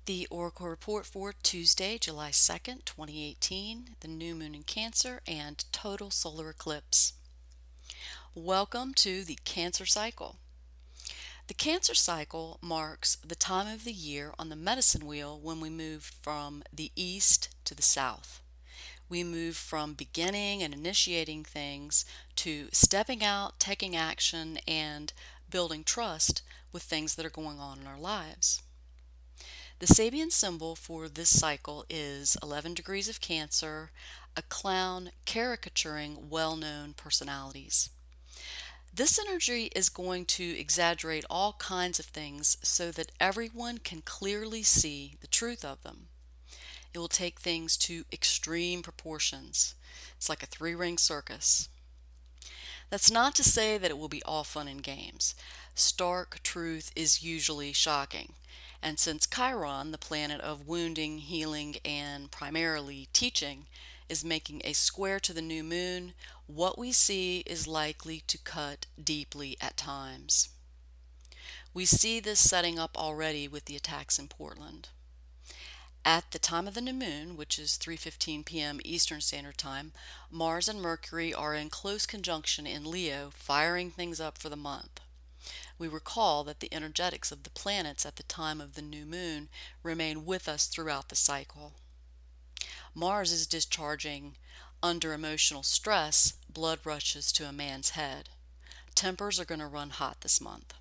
The Oracle Report for Tuesday, July 2nd, 2018, the new moon in Cancer and total solar eclipse. Welcome to the Cancer cycle. The Cancer cycle marks the time of the year on the medicine wheel when we move from the east to the south. We move from beginning and initiating things to stepping out, taking action, and building trust with things that are going on in our lives. The Sabian symbol for this cycle is 11 degrees of Cancer, a clown caricaturing well-known personalities. This energy is going to exaggerate all kinds of things so that everyone can clearly see the truth of them. It will take things to extreme proportions. It's like a three-ring circus. That's not to say that it will be all fun and games. Stark truth is usually shocking. And since Chiron, the planet of wounding, healing, and primarily teaching, is making a square to the new moon, what we see is likely to cut deeply at times. We see this setting up already with the attacks in Portland. At the time of the new moon, which is 3:15 p.m. Eastern Standard Time, Mars and Mercury are in close conjunction in Leo, firing things up for the month. We recall that the energetics of the planets at the time of the new moon remain with us throughout the cycle. Mars is discharging under emotional stress, blood rushes to a man's head. Tempers are going to run hot this month.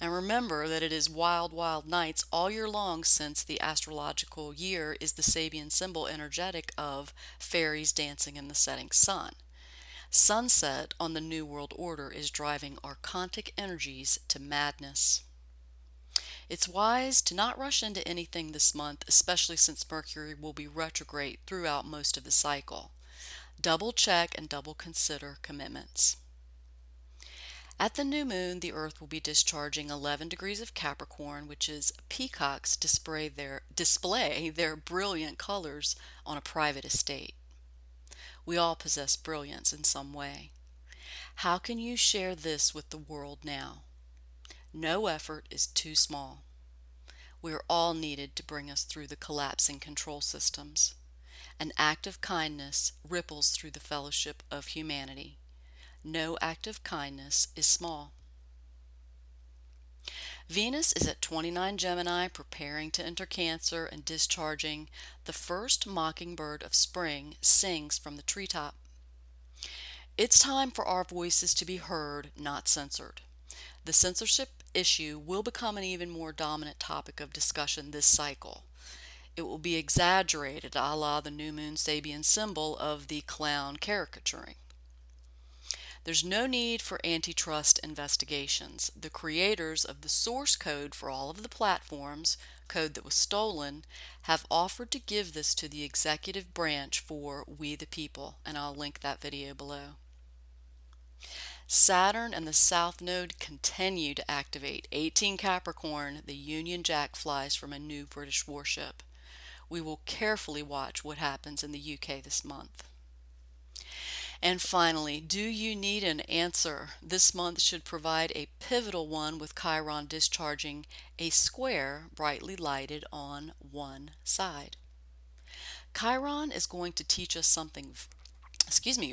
And remember that it is wild, wild nights all year long, since the astrological year is the Sabian symbol energetic of fairies dancing in the setting sun. Sunset on the New World Order is driving archontic energies to madness. It's wise to not rush into anything this month, especially since Mercury will be retrograde throughout most of the cycle. Double check and double consider commitments. At the new moon, the Earth will be discharging 11 degrees of Capricorn, which is peacocks display their brilliant colors on a private estate. We all possess brilliance in some way. How can you share this with the world now? No effort is too small. We are all needed to bring us through the collapsing control systems. An act of kindness ripples through the fellowship of humanity. No act of kindness is small. Venus is at 29 Gemini, preparing to enter Cancer and discharging. The first mockingbird of spring sings from the treetop. It's time for our voices to be heard, not censored. The censorship issue will become an even more dominant topic of discussion this cycle. It will be exaggerated, a la the new moon Sabian symbol of the clown caricaturing. There's no need for antitrust investigations. The creators of the source code for all of the platforms, code that was stolen, have offered to give this to the executive branch for We the People, and I'll link that video below. Saturn and the South Node continue to activate. 18 Capricorn, the Union Jack flies from a new British warship. We will carefully watch what happens in the UK this month. And finally, do you need an answer? This month should provide a pivotal one, with Chiron discharging a square brightly lighted on one side. Chiron is going to teach us something,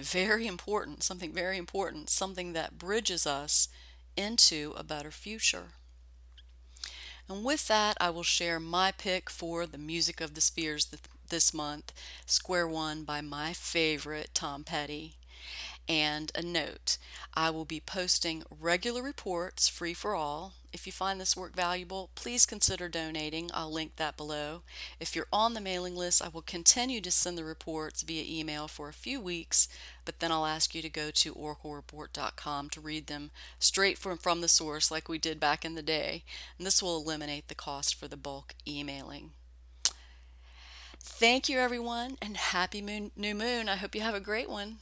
very important, something that bridges us into a better future. And with that, I will share my pick for the Music of the Spheres this month, Square One by my favorite Tom Petty. And a note, I will be posting regular reports free for all. If you find this work valuable, please consider donating. I'll link that below. If you're on the mailing list, I will continue to send the reports via email for a few weeks, but then I'll ask you to go to oraclereport.com to read them straight from the source like we did back in the day. And this will eliminate the cost for the bulk emailing. Thank you, everyone, and happy new moon. I hope you have a great one.